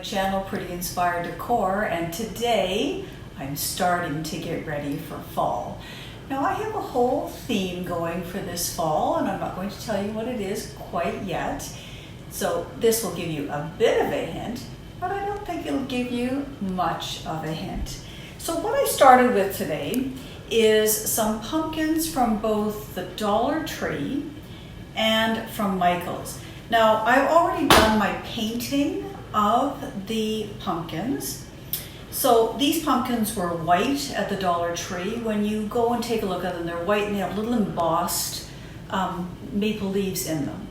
channel, Pretty Inspired Decor, and today I'm starting to get ready for fall. Now I have a whole theme going for this fall, and I'm not going to tell you what it is quite yet. So this will give you a bit of a hint, but I don't think it'll give you much of a hint. So what I started with today is some pumpkins from both the Dollar Tree and from Michael's. Now I've already done my painting of the pumpkins. So these pumpkins were white at the Dollar Tree. When you go and take a look at them, they're white and they have little embossed maple leaves in them.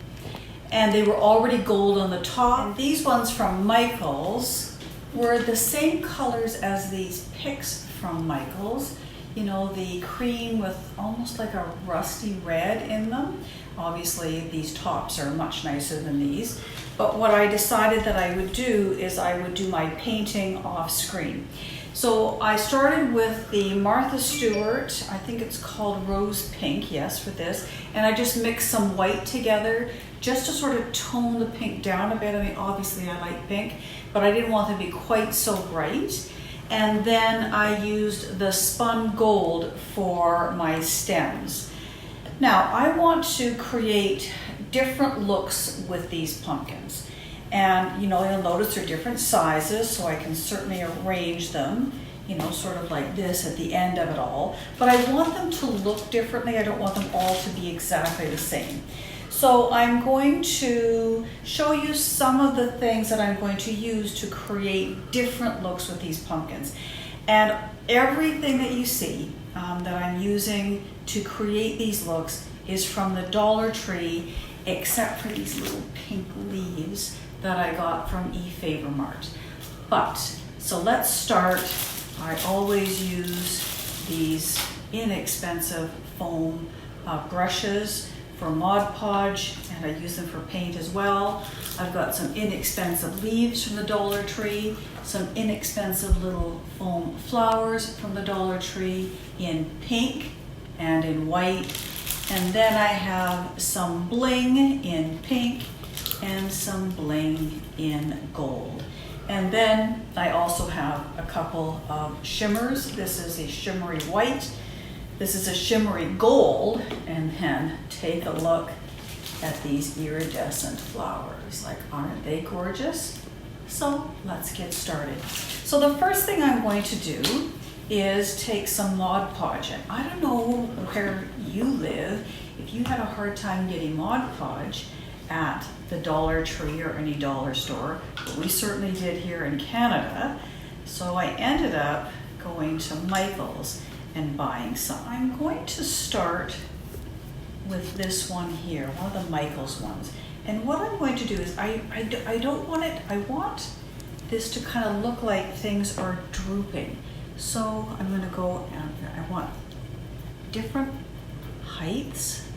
And they were already gold on the top. And these ones from Michael's were the same colors as these picks from Michael's. You know, the cream with almost like a rusty red in them. Obviously these tops are much nicer than these. But what I decided that I would do is I would do my painting off screen. So I started with the Martha Stewart, I think it's called Rose Pink, yes, for this. And I just mixed some white together just to sort of tone the pink down a bit. I mean, obviously I like pink, but I didn't want them to be quite so bright. And then I used the spun gold for my stems. Now I want to create different looks with these pumpkins. And you know, you'll notice they're different sizes, so I can certainly arrange them, you know, sort of like this at the end of it all. But I want them to look differently. I don't want them all to be exactly the same. So I'm going to show you some of the things that I'm going to use to create different looks with these pumpkins. And everything that you see that I'm using to create these looks is from the Dollar Tree, except for these little pink leaves that I got from eFavorMart. But, so let's start. I always use these inexpensive foam brushes for Mod Podge, and I use them for paint as well. I've got some inexpensive leaves from the Dollar Tree, some inexpensive little foam flowers from the Dollar Tree in pink and in white. And then I have some bling in pink and some bling in gold. And then I also have a couple of shimmers. This is a shimmery white. This is a shimmery gold. And then take a look at these iridescent flowers. Like, aren't they gorgeous? So let's get started. So the first thing I'm going to do is take some Mod Podge. And I don't know where you live, if you had a hard time getting Mod Podge at the Dollar Tree or any dollar store, but we certainly did here in Canada. So I ended up going to Michael's and buying some. I'm going to start with this one here, one of the Michael's ones. And what I'm going to do is I don't want it, I want this to kind of look like things are drooping. So I'm going to go and I want different heights.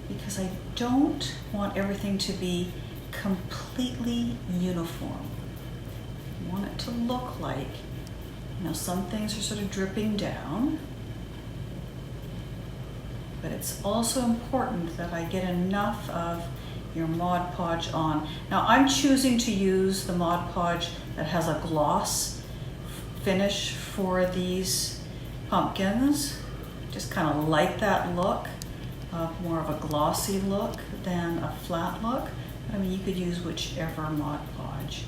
Because I don't want everything to be completely uniform. I want it to look like, you know, some things are sort of dripping down, but it's also important that I get enough of your Mod Podge on. Now I'm choosing to use the Mod Podge that has a gloss finish for these pumpkins. Just kind of like that look, more of a glossy look than a flat look. I mean, you could use whichever Mod Podge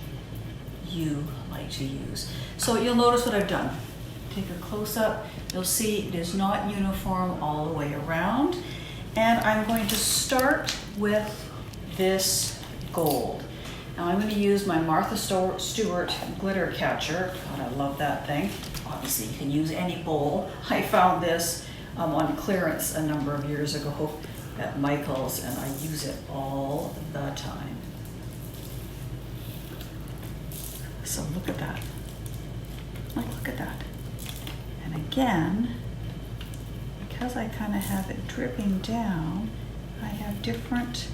you like to use. So you'll notice what I've done. Take a close-up, you'll see it is not uniform all the way around. And I'm going to start with this gold. Now I'm going to use my Martha Stewart glitter catcher. God, I love that thing. Obviously you can use any bowl. I found this on clearance a number of years ago at Michael's, and I use it all the time. So look at that. Like, look at that. And again, because I kind of have it dripping down, I have different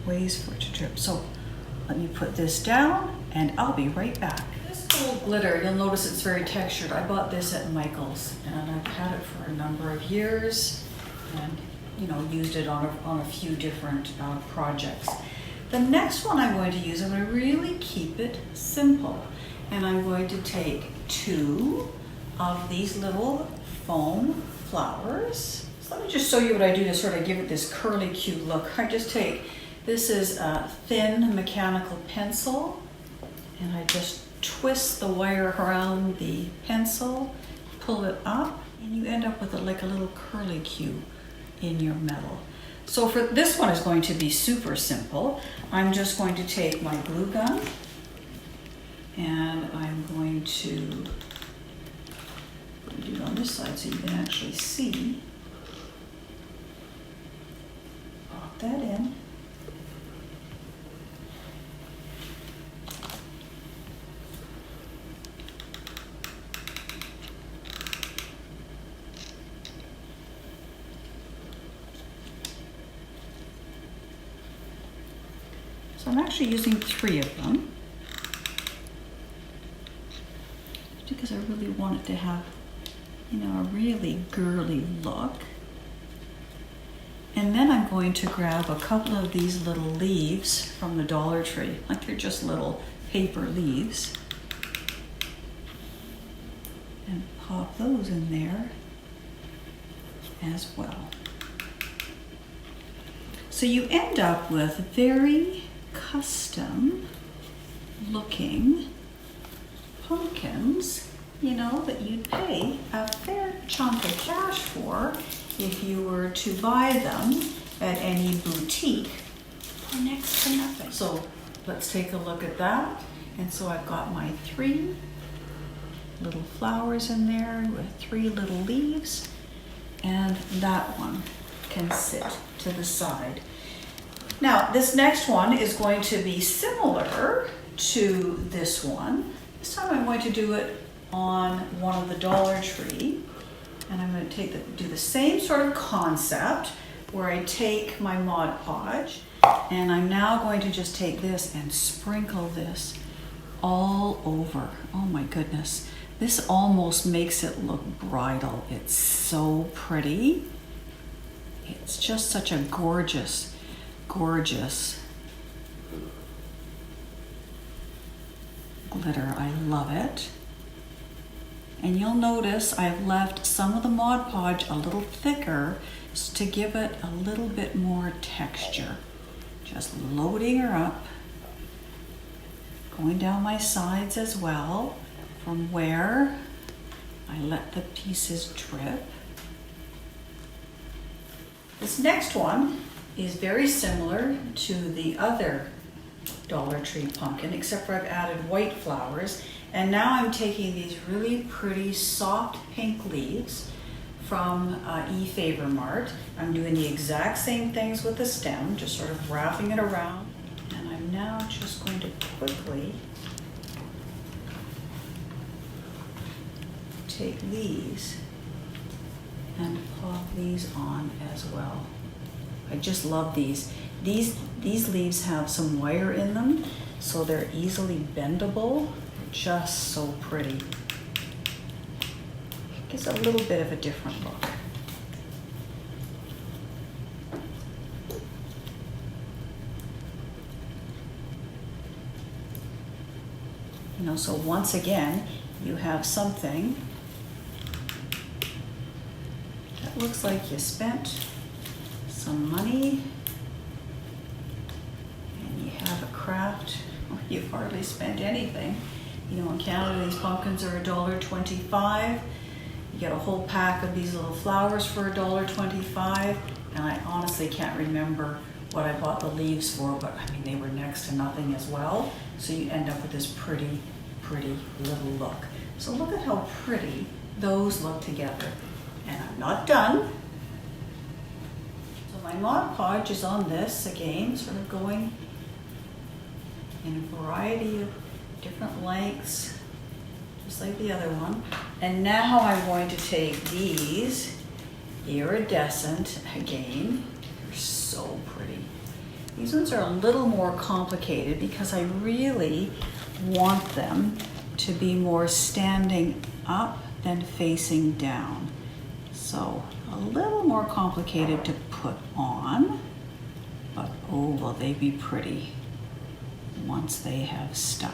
ways for it to drip. So let me put this down and I'll be right back. This This gold glitter, you'll notice it's very textured. I bought this at Michael's and I've had it for a number of years and used it on a few different projects. The next one I'm going to use, I'm going to really keep it simple. And I'm going to take 2 of these little foam flowers. So let me just show you what I do to sort of give it this curly cute look. I just take, this is a thin mechanical pencil, and I just twist the wire around the pencil, pull it up, and you end up with like a little curly cue in your metal. So for this one is going to be super simple. I'm just going to take my glue gun and I'm going to do it on this side so you can actually see. Pop that in. So I'm actually using 3 of them because I really want it to have, a really girly look. And then I'm going to grab a couple of these little leaves from the Dollar Tree, like they're just little paper leaves, and pop those in there as well. So you end up with very custom looking pumpkins, that you'd pay a fair chunk of cash for if you were to buy them at any boutique for next to nothing. So let's take a look at that. And so I've got my 3 little flowers in there with 3 little leaves, and that one can sit to the side. Now, this next one is going to be similar to this one. This time I'm going to do it on one of the Dollar Tree. And I'm going to do the same sort of concept where I take my Mod Podge and I'm now going to just take this and sprinkle this all over. Oh my goodness. This almost makes it look bridal. It's so pretty. It's just such a gorgeous glitter. I love it. And you'll notice I've left some of the Mod Podge a little thicker to give it a little bit more texture. Just loading her up, going down my sides as well from where I let the pieces drip. This next one is very similar to the other Dollar Tree pumpkin, except for I've added white flowers. And now I'm taking these really pretty soft pink leaves from Favor Mart. I'm doing the exact same things with the stem, just sort of wrapping it around. And I'm now just going to quickly take these and pop these on as well. I just love these. These leaves have some wire in them, so they're easily bendable. Just so pretty. Gives a little bit of a different look. So once again, you have something that looks like you spent some money and you have a craft where you've hardly spent anything. In Canada, these pumpkins are $1.25. You get a whole pack of these little flowers for $1.25. And I honestly can't remember what I bought the leaves for, but I mean, they were next to nothing as well. So you end up with this pretty little look. So look at how pretty those look together. And I'm not done. So my Mod Podge is on this again, sort of going in a variety of different lengths, just like the other one. And now I'm going to take these iridescent again. They're so pretty. These ones are a little more complicated because I really want them to be more standing up than facing down. So a little more complicated to put on, but oh, will they be pretty once they have stuck.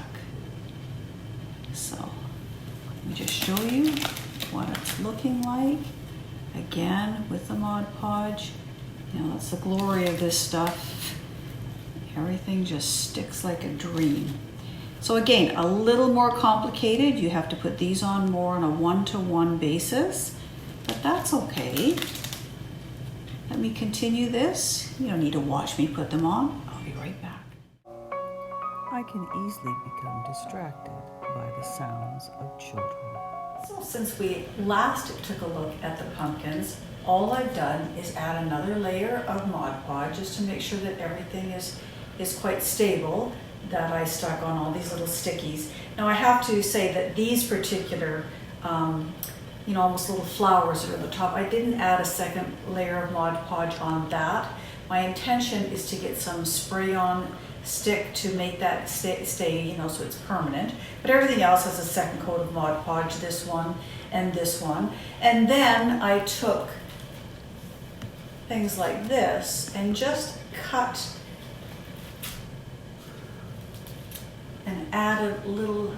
So let me just show you what it's looking like. Again, with the Mod Podge, you know, that's the glory of this stuff. Everything just sticks like a dream. So again, a little more complicated. You have to put these on more on a one-to-one basis, but that's okay. Let me continue this. You don't need to watch me put them on. I'll be right back. I can easily become distracted by the sounds of children. So since we last took a look at the pumpkins, all I've done is add another layer of Mod Podge just to make sure that everything is quite stable, that I stuck on all these little stickies. Now I have to say that these particular, you know, almost little flowers that are at the top, I didn't add a second layer of Mod Podge on that. My intention is to get some spray-on stick to make that stay, you know, so it's permanent. But everything else has a second coat of Mod Podge, this one and this one. And then I took things like this and just cut and added little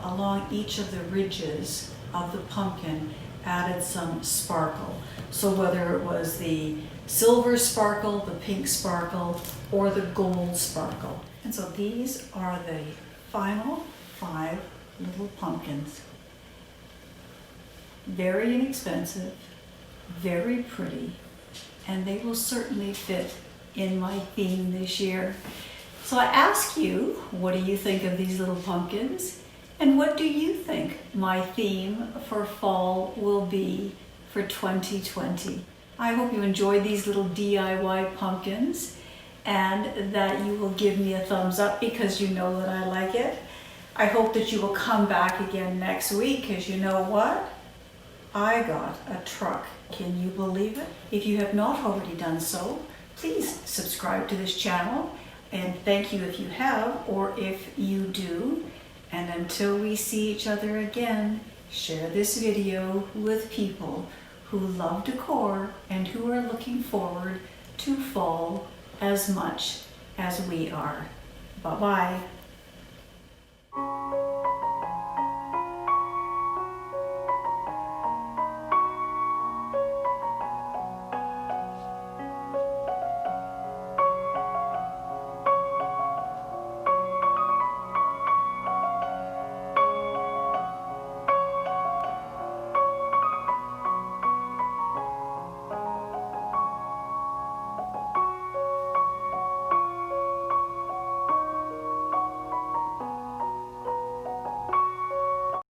along each of the ridges of the pumpkin, added some sparkle. So whether it was the silver sparkle, the pink sparkle, or the gold sparkle. And so these are the final 5 little pumpkins. Very inexpensive, very pretty, and they will certainly fit in my theme this year. So I ask you, what do you think of these little pumpkins? And what do you think my theme for fall will be for 2020? I hope you enjoyed these little DIY pumpkins and that you will give me a thumbs up because you know that I like it. I hope that you will come back again next week because you know what? I got a truck. Can you believe it? If you have not already done so, please subscribe to this channel. And thank you if you have, or if you do. And until we see each other again, share this video with people who love decor and who are looking forward to fall as much as we are. Bye-bye.